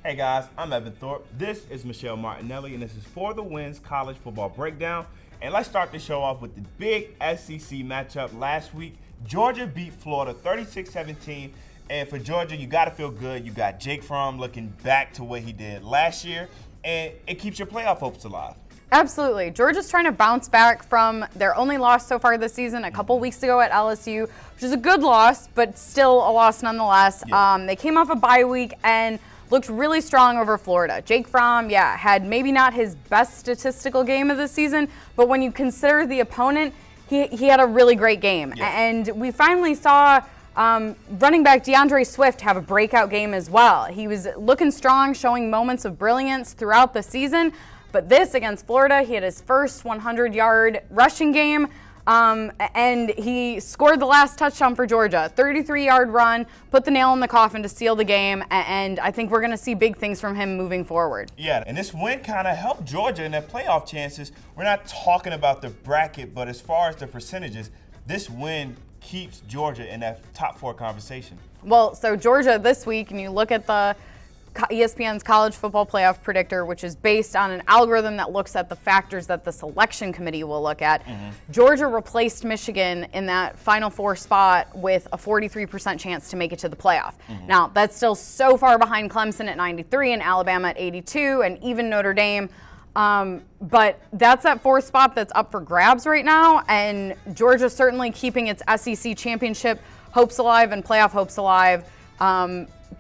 Hey guys, I'm Evan Thorpe. This is Michelle Martinelli, and this is For the Wins College Football Breakdown. And let's start the show off with the big SEC matchup last week. Georgia beat Florida 36-17, and for Georgia, you got to feel good. You got Jake Fromm looking back to what he did last year, and it keeps your playoff hopes alive. Absolutely. Georgia's trying to bounce back from their only loss so far this season a couple weeks ago at LSU, which is a good loss, but still a loss nonetheless. Yeah. They came off a bye week and looked really strong over Florida. Jake Fromm, had maybe not his best statistical game of the season, but when you consider the opponent, he had a really great game. Yeah. And we finally saw running back DeAndre Swift have a breakout game as well. He was looking strong, showing moments of brilliance throughout the season. But this against Florida, he had his first 100-yard rushing game, and he scored the last touchdown for Georgia. 33-yard run, put the nail in the coffin to seal the game, and I think we're going to see big things from him moving forward. Yeah, and this win kind of helped Georgia in their playoff chances. We're not talking about the bracket, but as far as the percentages, this win keeps Georgia in that top 4 conversation. Well, so Georgia this week, and you look at the ESPN's college football playoff predictor, which is based on an algorithm that looks at the factors that the selection committee will look at. Georgia replaced Michigan in that Final Four spot with a 43% chance to make it to the playoff. Now, that's still so far behind Clemson at 93 and Alabama at 82 and even Notre Dame. But that's that 4th spot that's up for grabs right now, and Georgia certainly keeping its SEC championship hopes alive and playoff hopes alive.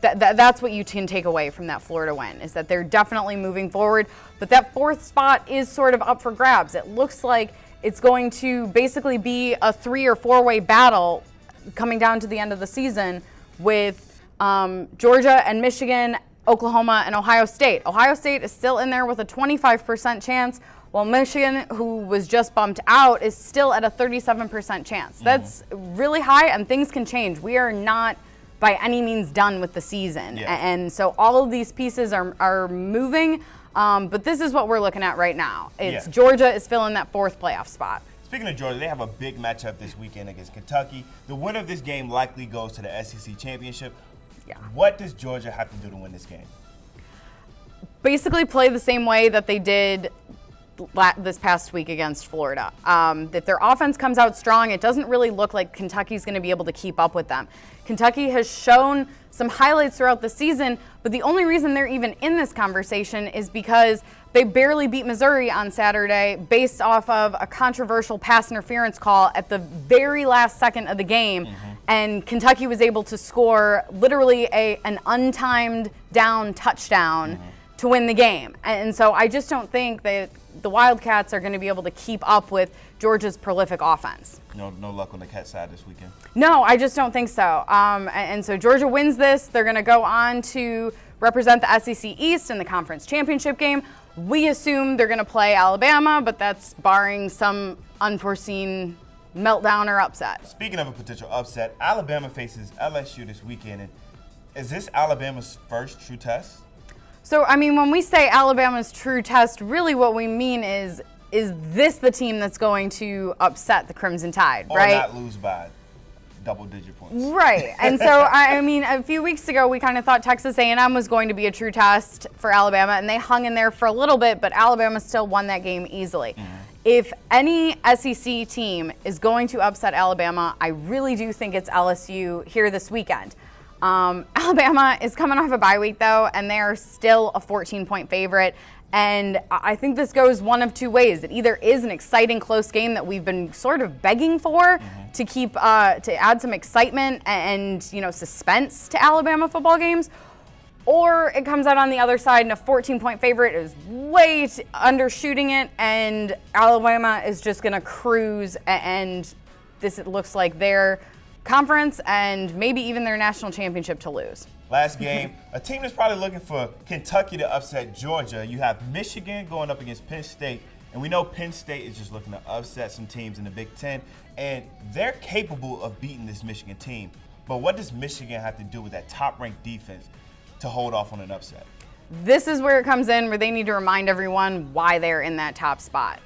That's what you can take away from that Florida win, is that they're definitely moving forward. But that 4th spot is sort of up for grabs. It looks like it's going to basically be a 3- or 4-way battle coming down to the end of the season with Georgia and Michigan, Oklahoma, and Ohio State. Ohio State is still in there with a 25% chance, while Michigan, who was just bumped out, is still at a 37% chance. That's really high, and things can change. We are not by any means done with the season. Yeah. And so all of these pieces are moving, but this is what we're looking at right now. It's Georgia is filling that 4th playoff spot. Speaking of Georgia, they have a big matchup this weekend against Kentucky. The winner of this game likely goes to the SEC championship. Yeah. What does Georgia have to do to win this game? Basically play the same way that they did this past week against Florida. If their offense comes out strong, it doesn't really look like Kentucky's going to be able to keep up with them. Kentucky has shown some highlights throughout the season, but the only reason they're even in this conversation is because they barely beat Missouri on Saturday based off of a controversial pass interference call at the very last second of the game. And Kentucky was able to score literally an untimed down touchdown to win the game. And so I just don't think that the Wildcats are going to be able to keep up with Georgia's prolific offense. No luck on the Cat side this weekend. No, I just don't think so. And so Georgia wins this. They're going to go on to represent the SEC East in the conference championship game. We assume they're going to play Alabama, but that's barring some unforeseen meltdown or upset. Speaking of a potential upset, Alabama faces LSU this weekend. And is this Alabama's first true test? So, I mean, when we say Alabama's true test, really what we mean is this the team that's going to upset the Crimson Tide, right? Or not lose by double-digit points. Right. And so, I mean, a few weeks ago, we kind of thought Texas A&M was going to be a true test for Alabama, and they hung in there for a little bit, but Alabama still won that game easily. If any SEC team is going to upset Alabama, I really do think it's LSU here this weekend. Alabama is coming off a bye week, though, and they are still a 14-point favorite. And I think this goes one of two ways. It either is an exciting, close game that we've been sort of begging for to keep to add some excitement and suspense to Alabama football games, or it comes out on the other side and a 14-point favorite is way undershooting it, and Alabama is just going to cruise, and it looks like their conference and maybe even their national championship to lose. Last game, a team that's probably looking for Kentucky to upset Georgia. You have Michigan going up against Penn State, and we know Penn State is just looking to upset some teams in the Big Ten, and they're capable of beating this Michigan team. But what does Michigan have to do with that top-ranked defense to hold off on an upset? This is where it comes in, where they need to remind everyone why they're in that top spot.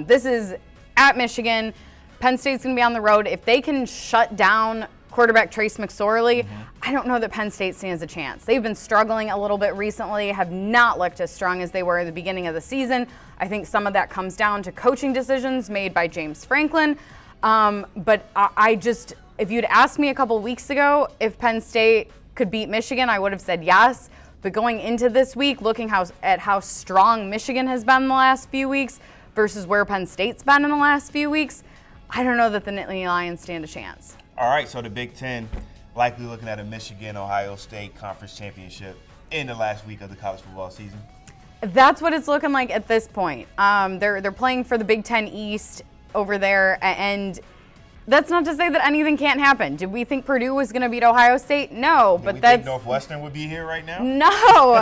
This is at Michigan. Penn State's going to be on the road. If they can shut down quarterback Trace McSorley, I don't know that Penn State stands a chance. They've been struggling a little bit recently, have not looked as strong as they were at the beginning of the season. I think some of that comes down to coaching decisions made by James Franklin. But I just, if you'd asked me a couple weeks ago if Penn State could beat Michigan, I would have said yes. But going into this week, looking at how strong Michigan has been the last few weeks versus where Penn State's been in the last few weeks, I don't know that the Nittany Lions stand a chance. All right, so the Big Ten likely looking at a Michigan-Ohio State conference championship in the last week of the college football season. That's what it's looking like at this point. They're playing for the Big Ten East over there, and that's not to say that anything can't happen. Did we think Purdue was going to beat Ohio State? No, but think Northwestern would be here right now? No.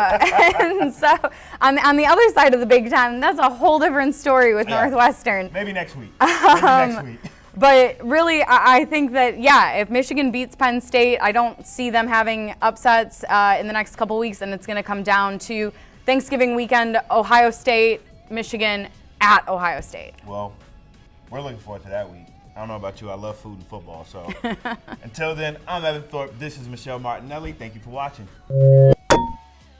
And so on the other side of the Big Ten, that's a whole different story with Northwestern. Maybe next week. Next week. But really, I think that, if Michigan beats Penn State, I don't see them having upsets in the next couple weeks, and it's going to come down to Thanksgiving weekend, Ohio State, Michigan at Ohio State. Well, we're looking forward to that week. I don't know about you. I love food and football. So until then, I'm Evan Thorpe. This is Michelle Martinelli. Thank you for watching.